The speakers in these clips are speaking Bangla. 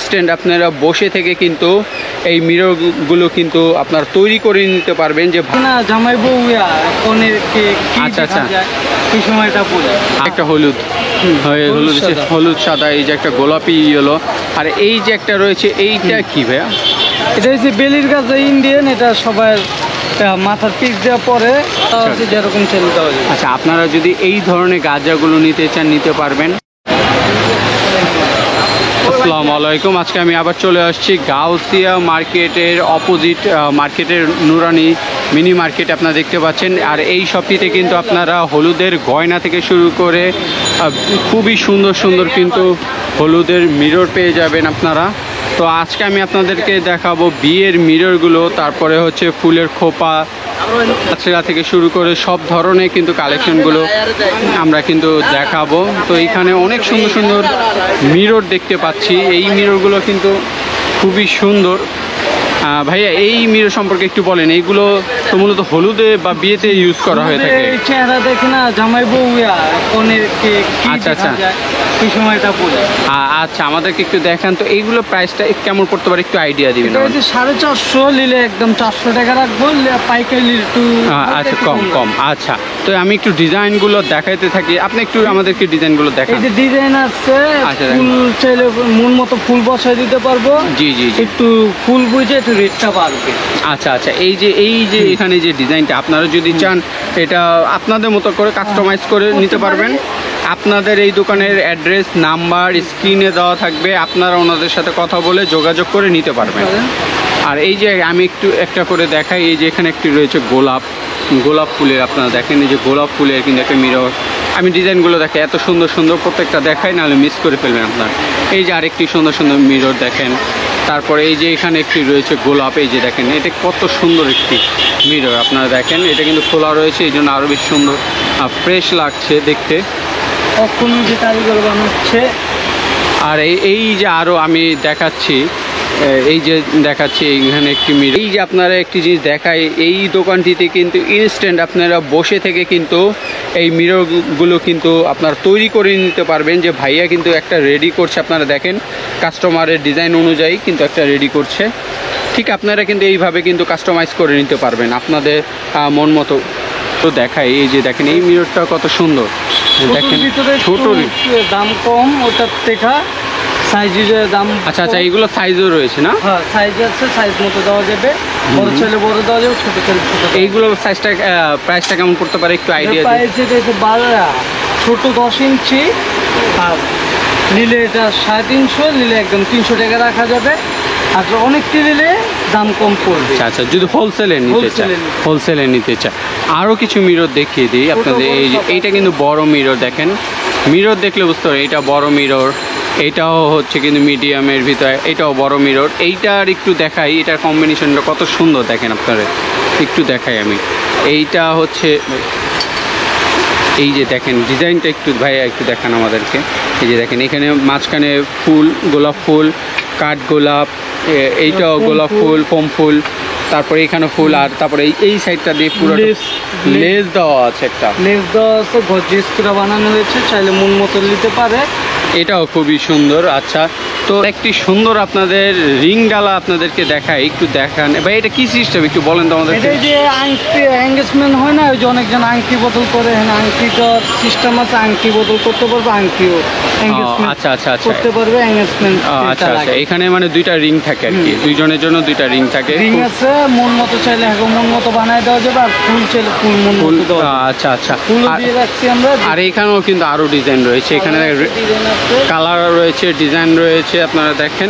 ইনস্ট্যান্ট আপনারা বসে থেকে কিন্তু এই মিররগুলো কিন্তু আপনার তৈরি করে নিতে পারবেন যে না জামাই বউ কনেরকে কি আচ্ছা, আচ্ছা। দেখা যায় সেই সময়টা বলে একটা হলুদ হলুদ সাদা। হলুদ সাদা, এই যে একটা গোলাপি ইয়েলো, আর এই যে একটা রয়েছে এইটা কি ভাইয়া? এটা হচ্ছে বেলির গাছ ইন্ডিয়ান, এটা সবার মাথার পিস দেওয়া পরে যেরকম চাইলে দেওয়া যায়। আচ্ছা, আপনারা যদি এই ধরনের গাঁজাগুলো নিতে চান নিতে পারবেন। আসসালামু আলাইকুম। আজকে আমি আবার চলে আসছি গাউসিয়া মার্কেটের অপোজিট মার্কেটের নুরানি মিনি মার্কেট আপনারা দেখতে পাচ্ছেন। আর এই শপটিতে কিন্তু আপনারা হলুদের গয়না থেকে শুরু করে খুবই সুন্দর সুন্দর কিন্তু হলুদের মিরর পেয়ে যাবেন আপনারা। তো আজকে আমি আপনাদেরকে দেখাবো বিয়ের মিররগুলো, তারপরে হচ্ছে ফুলের খোপা বাচ্চারা থেকে শুরু করে সব ধরনের কিন্তু কালেকশনগুলো আমরা কিন্তু দেখাবো। তো এইখানে অনেক সুন্দর সুন্দর মিরর দেখতে পাচ্ছি। এই মিররগুলো কিন্তু খুবই সুন্দর। ভাইয়া, এই মিরর সম্পর্কে একটু বলেন। এইগুলো তো মূলত হলুদে বা বিয়েতে ইউজ করা হয়ে থাকে। চেহারা দেখে না জামাই বউ কনেরকে কি আচ্ছা, দেখা আচ্ছা। যায় সেই সময়টা বলে। আচ্ছা, আমাদেরকে একটু দেখান তো এইগুলো প্রাইসটা কেমন পড়তে পারে, একটু আইডিয়া দিবেন এটা আমাদের। হচ্ছে 450 নিলে একদম 400 টাকা রাখবো, পাইকারি নিলে একটু আচ্ছা, কম কম। আচ্ছা, তো আমি একটু ডিজাইনগুলো দেখাইতে থাকি, আপনি একটু আমাদেরকে ডিজাইনগুলো এই দেখান। যে ডিজাইন আছে, আচ্ছা, ফুল চাইলে মন মতো ফুল বসাই দিতে পারবো। জি জি জি। একটু ফুল বুঝে একটু রেটটা বাড়বে। আচ্ছা আচ্ছা, এই যে এখানে যে ডিজাইনটা আপনারা যদি চান এটা আপনাদের মতো করে কাস্টমাইজ করে নিতে পারবেন। আপনাদের এই দোকানের অ্যাড্রেস নাম্বার স্ক্রিনে দেওয়া থাকবে, আপনারা ওনাদের সাথে কথা বলে যোগাযোগ করে নিতে পারবেন। আর এই যে আমি একটু একটা করে দেখাই, এই যে এখানে একটি রয়েছে গোলাপ ফুলের, আপনারা দেখেন এই যে গোলাপ ফুলের কিন্তু একটা মিরর। আমি ডিজাইনগুলো দেখে এত সুন্দর সুন্দর প্রত্যেকটা দেখাই, নাহলে মিস করে ফেলবেন আপনার। এই যে আরেকটি সুন্দর সুন্দর মিরর দেখেন। তারপরে এই যে এখানে একটি রয়েছে গোলাপ, এই যে দেখেন এটা কত সুন্দর একটি মিরর আপনারা দেখেন। এটা কিন্তু খোলা রয়েছে, এই জন্য আরও বেশি সুন্দর ফ্রেশ লাগছে দেখতে। কখন যে কারিগর বানাচ্ছে। আর এই যে আরও আমি দেখাচ্ছি, এই যে দেখাচ্ছি এখানে একটি মিরর। এই যে আপনারা একটি জিনিস দেখায়, এই দোকানটিতে কিন্তু ইনস্ট্যান্ট আপনারা বসে থেকে কিন্তু এই মিররগুলো কিন্তু আপনারা তৈরি করে নিতে পারবেন। যে ভাইয়া কিন্তু একটা রেডি করছে, আপনারা দেখেন কাস্টমারের ডিজাইন অনুযায়ী কিন্তু একটা রেডি করছে। ঠিক আপনারা কিন্তু এইভাবে কিন্তু কাস্টমাইজ করে নিতে পারবেন আপনাদের মন মতো। তো দেখাই, এই যে দেখেন এই মিররটা কত সুন্দর দেখেন। ছোট দাম কম, ওটার থেকে সাইজের দাম। আচ্ছা আচ্ছা, এইগুলো সাইজও রয়েছে না? হ্যাঁ, সাইজ আছে, সাইজ মতো দেওয়া যাবে। বড় ছেলে বড় দেওয়া যাবে, ছোট ছেলে ছোট। এইগুলো সাইজটা প্রাইসটা কেমন পড়তে পারে, একটু আইডিয়া দিন। প্রাইস এটা হচ্ছে 12, ছোট 10 ইঞ্চি। আর নিলে এটা 350, নিলে একদম 300 টাকা রাখা যাবে। আর অনেকটি নিলে দাম কম পড়বে। আচ্ছা আচ্ছা, যদি হোলসেলে নিতে চান, হোলসেলে নিতে চান। আরও কিছু মিরর দেখিয়ে দিই আপনাদের। এই যে এইটা কিন্তু বড় মিরর দেখেন, মিরর দেখলে বুঝতে পারেন এটা বড় মিরর। এইটাও হচ্ছে কিন্তু মিডিয়ামের ভিতরে, এটাও বড় মিরর। এইটার একটু দেখাই, এটার কম্বিনেশনটা কত সুন্দর দেখেন আপনারা, একটু দেখাই আমি। এইটা হচ্ছে এই যে দেখেন ডিজাইনটা একটু ভাইয়া একটু দেখান আমাদেরকে। এই যে দেখেন এখানে মাঝখানে ফুল, গোলাপ ফুল, কাঠ গোলাপ, এইটাও গোলাপ ফুল, পম ফুল, তারপরে এখানে ফুল, আর তারপরে এই সাইডটা দিয়ে পুরো লেস দেওয়া আছে, একটা লেস দেওয়া আছে, গর্জিয়াস করে বানানো হয়েছে, চাইলে মন মতো নিতে পারে। এটাও খুবই সুন্দর। আচ্ছা, তো একটি সুন্দর আপনাদের রিং ডালা আপনাদেরকে দেখাই, একটু দেখান ভাই। এটা কি সিস্টেম একটু বলেন তো আমাদের। এটা যে আংটি এঙ্গেজমেন্ট হয় না, ওই যে অনেকজন আংটি বদল করে, হ্যাঁ আংটিটার সিস্টেম আছে, আংটি বদল করতে পারবে, আংটিও আচ্ছা আচ্ছা আচ্ছা করতে পারবে এঙ্গেজমেন্ট। আচ্ছা আচ্ছা, এখানে মানে দুইটা রিং থাকে আর কি, দুইজনের জন্য দুইটা রিং থাকে। রিং আছে, মন মতো চাইলে এখন মন মতো বানায় দেওয়া যাবে, আর ফুল চাইলে ফুল মন মতো দেওয়া যাবে। আচ্ছা আচ্ছা, ফুল দিয়ে রাখছি আমরা। আর এখানেও কিন্তু আরো ডিজাইন রয়েছে, এখানে কালার রয়েছে, ডিজাইন রয়েছে, আপনারা দেখেন।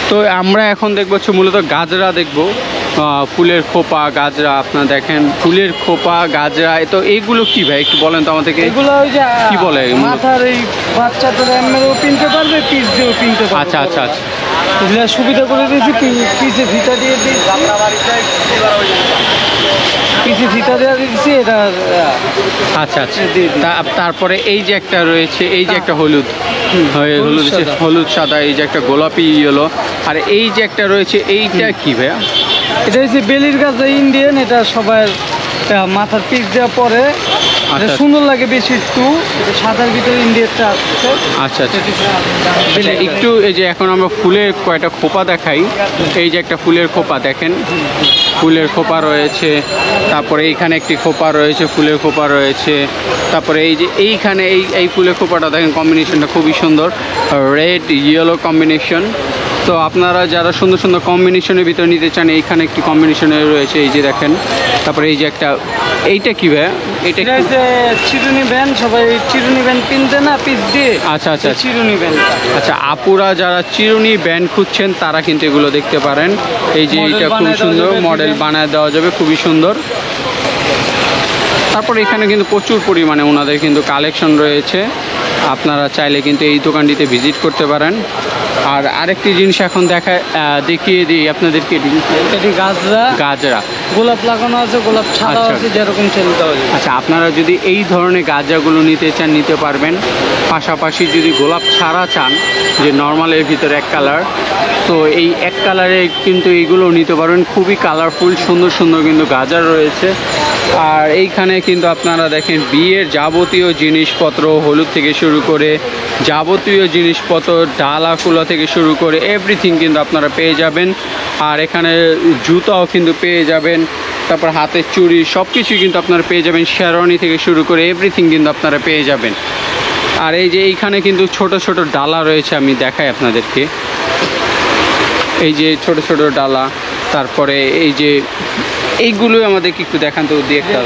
তো আমরা এখন দেখবো হচ্ছে মূলত গাজরা দেখবো, ফুলের খোপা, গাজরা। আপনারা দেখেন ফুলের খোপা, গাজরা। তো এইগুলো কি ভাই একটু বলেন তো আমাদেরকে। এগুলো ওই যে কি বলে, মাথার এই বাচ্চাদের এমনিও কিনতে পারবে, পিস দিয়েও কিনতে পারবে। আচ্ছা আচ্ছা আচ্ছা, এগুলো সুবিধা করে দিয়েছি, পিসে ফিতা দিয়ে দিই, পিসে ফিতা দেওয়া দিচ্ছি এটা। আচ্ছা আচ্ছা, তারপরে এই যে একটা রয়েছে, এই যে একটা হলুদ হলুদ সাদা, এই যে একটা গোলাপি ইয়েলো, আর এই যে একটা রয়েছে এইটা কি ভাইয়া? এটা হচ্ছে বেলির গাছ ইন্ডিয়ান, এটা সবার মাথার পিস দেওয়া পরে আচ্ছা সুন্দর লাগে বেশি একটু, এটা সাদার ভিতরে ইন্ডিয়ারটা আসছে। আচ্ছা আচ্ছা আচ্ছা, একটু এই যে এখন আমরা ফুলের কয়টা খোপা দেখাই। এই যে একটা ফুলের খোপা দেখেন, ফুলের খোপা রয়েছে, তারপরে এইখানে একটি খোপা রয়েছে, ফুলের খোপা রয়েছে, তারপরে এই যে এইখানে এই ফুলের খোপাটা দেখেন, কম্বিনেশনটা খুবই সুন্দর, রেড ইয়েলো কম্বিনেশন। তো আপনারা যারা সুন্দর সুন্দর কম্বিনেশনের ভিতরে নিতে চান, এইখানে একটি কম্বিনেশনে রয়েছে, এই যে দেখেন। তারপরে এই যে একটা, এইটা কি ভাই? এটা এটা যে চিরুনি ব্যান্ড, সবাই চিরুনি ব্যান্ড কিনতে না পিস দিয়ে। আচ্ছা আচ্ছা চিরুনি ব্যান্ড। আচ্ছা, আপুরা যারা চিরুনি ব্যান্ড খুঁজছেন তারা কিন্তু এগুলো দেখতে পারেন। এই যে এইটা খুব সুন্দর, মডেল বানায় দেওয়া যাবে, খুবই সুন্দর। তারপর এখানে কিন্তু প্রচুর পরিমাণে ওনাদের কিন্তু কালেকশন রয়েছে, আপনারা চাইলে কিন্তু এই দোকানটিতে ভিজিট করতে পারেন। আর আরেকটি জিনিস এখন দেখিয়ে দিই আপনাদেরকে, এটি গাজরা গোলাপ লাগানো আছে, গোলাপ ছাড়া আচ্ছা। আছে, যেরকম চাইতে হবে। আচ্ছা, আপনারা যদি এই ধরনের গাজরাগুলো নিতে চান নিতে পারবেন। পাশাপাশি যদি গোলাপ ছাড়া চান, যে নর্মালের ভিতরে এক কালার, তো এই এক কালারে কিন্তু এইগুলো নিতে পারবেন। খুবই কালারফুল, সুন্দর সুন্দর কিন্তু গাজর রয়েছে। আর এইখানে কিন্তু আপনারা দেখেন বিয়ের যাবতীয় জিনিসপত্র, হলুদ থেকে শুরু করে যাবতীয় জিনিসপত্র, ডালা কুলা থেকে শুরু করে এভরিথিং কিন্তু আপনারা পেয়ে যাবেন। আর এখানে জুতাও কিন্তু পেয়ে যাবেন, তারপর হাতের চুড়ি, সব কিছুই কিন্তু আপনারা পেয়ে যাবেন। শেরওয়ানি থেকে শুরু করে এভরিথিং কিন্তু আপনারা পেয়ে যাবেন। আর এই যে এইখানে কিন্তু ছোট ছোট ডালা রয়েছে, আমি দেখাই আপনাদেরকে। এই যে ছোট ছোট ডালা, তারপরে এই যে এইগুলো আমাদেরকে একটু দেখান তো, দিয়ে একটা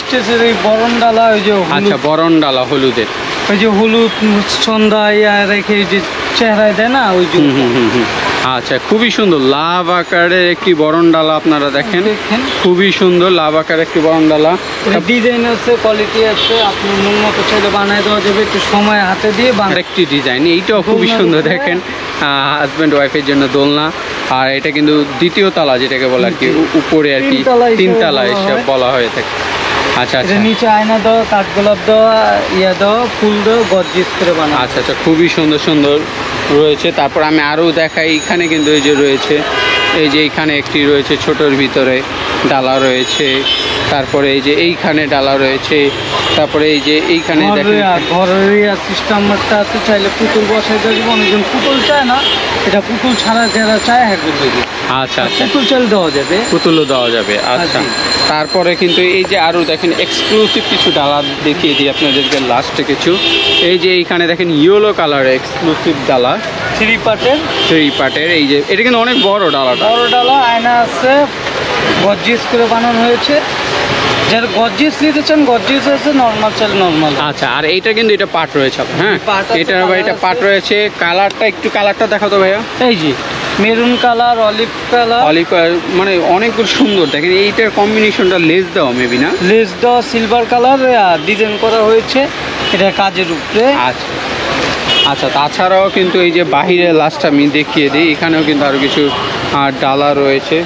স্টেজের এই বরণ ডালা, ওই যে আচ্ছা, বরণ ডালা হলুদের, ওই যে হলুদ সন্ধ্যায় রেখে যে চেহারায় দেয় না, ওই যে। আচ্ছা, খুবই সুন্দর লাভ আকারের একটি বরণ ডালা, আপনারা দেখেন খুবই সুন্দর লাভ আকারের একটি বরণ ডালা। ডিজাইন আছে, কোয়ালিটি আছে, আপনি মন মতো চাইলে বানায় দেওয়া যাবে, একটু সময় হাতে দিয়ে একটি ডিজাইন, এইটাও খুবই সুন্দর দেখেন, হাজব্যান্ড ওয়াইফের জন্য দোলনা। আর এটা কিন্তু দ্বিতীয় তলা যেটাকে বলে আর কি, উপরে আর কি তিনতলা এসব বলা হয়ে থাকে। আচ্ছা আচ্ছা, নিচে আয়না দেওয়া, কাঠগোলাপ দেওয়া, দেওয়া, ফুল দেওয়া, গর্জিয়াস করে বানানো। আচ্ছা আচ্ছা, খুবই সুন্দর সুন্দর রয়েছে। তারপর আমি আরও দেখাই, এখানে কিন্তু এই যে রয়েছে, এই যে এইখানে একটি রয়েছে ছোটোর ভিতরে ডালা রয়েছে, তারপরে এই যে এইখানে ডালা রয়েছে, তারপরে এই যে এইখানে ঘরের সিস্টেমটা আছে, চাইলে পুতুল বসাই দেওয়া যাবে। অনেকজন পুতুল চায় না, এটা পুতুল ছাড়া যারা চায় হ্যাঁ করবে। আচ্ছা আচ্ছা, পুতুল চাল দেওয়া যাবে, পুতুলও দেওয়া যাবে। আচ্ছা, তারপরে কিন্তু এই যে আরও দেখেন এক্সক্লুসিভ কিছু ডালা দেখিয়ে দিই আপনাদেরকে লাস্টে কিছু। এই যে এইখানে দেখেন ইয়েলো কালারের এক্সক্লুসিভ ডালা, থ্রি পার্টের। এই যে এটা কিন্তু অনেক বড় ডালাটা, বড় ডালা, আয়না আছে, গর্জিয়াস করে বানানো হয়েছে। যারা গর্জিয়াস নিতে চান গর্জিয়াস আছে, নর্মাল চাল নর্মাল। আচ্ছা, আর এইটা কিন্তু এটা পাট রয়েছে, হ্যাঁ এটা এটা পাট রয়েছে। কালারটা দেখাও তো ভাইয়া। এই যে মেরুন কালার, অলিভ মানে অনেকগুলো সুন্দর দেখেন। এইটার কম্বিনেশনটা লেস দেওয়া মেবি না, লেস দেওয়া সিলভার কালার ডিজাইন করা হয়েছে, এটা কাজের উপরে। আচ্ছা আচ্ছা, তাছাড়াও কিন্তু এই যে বাহিরে লাস্ট আমি দেখিয়ে দিই, এখানেও কিন্তু আরও কিছু ডালা রয়েছে।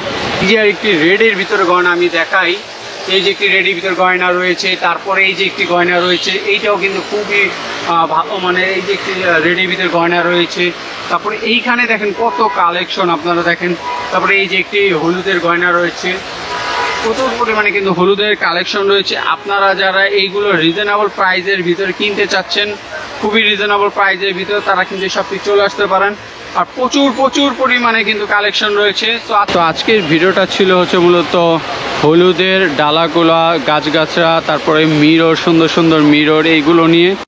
এই যে আরেকটি রেডের ভিতরে গয়না আমি দেখাই, এই যে একটি রেডের ভিতরে গয়না রয়েছে। তারপরে এই যে একটি গয়না রয়েছে, এইটাও কিন্তু খুবই ভালো, মানে এই যে একটি রেডের ভিতরে গয়না রয়েছে। তারপরে এইখানে দেখেন কত কালেকশন আপনারা দেখেন। তারপরে এই যে একটি হলুদের গয়না রয়েছে, প্রচুর পরিমাণে কিন্তু হলুদের কালেকশন রয়েছে। আপনারা যারা এইগুলো রিজনেবল প্রাইসের ভিতরে কিনতে চাচ্ছেন, খুবই রিজনেবল প্রাইসের ভিতরে, তারা কিন্তু সব কিছু চলে আসতে পারেন। আর প্রচুর পরিমাণে কিন্তু কালেকশন রয়েছে। তো আজকের ভিডিওটা ছিল হচ্ছে মূলত হলুদের ডালাগুলা, গাছগাছরা, তারপরে মিরর, সুন্দর সুন্দর মিরর, এইগুলো নিয়ে।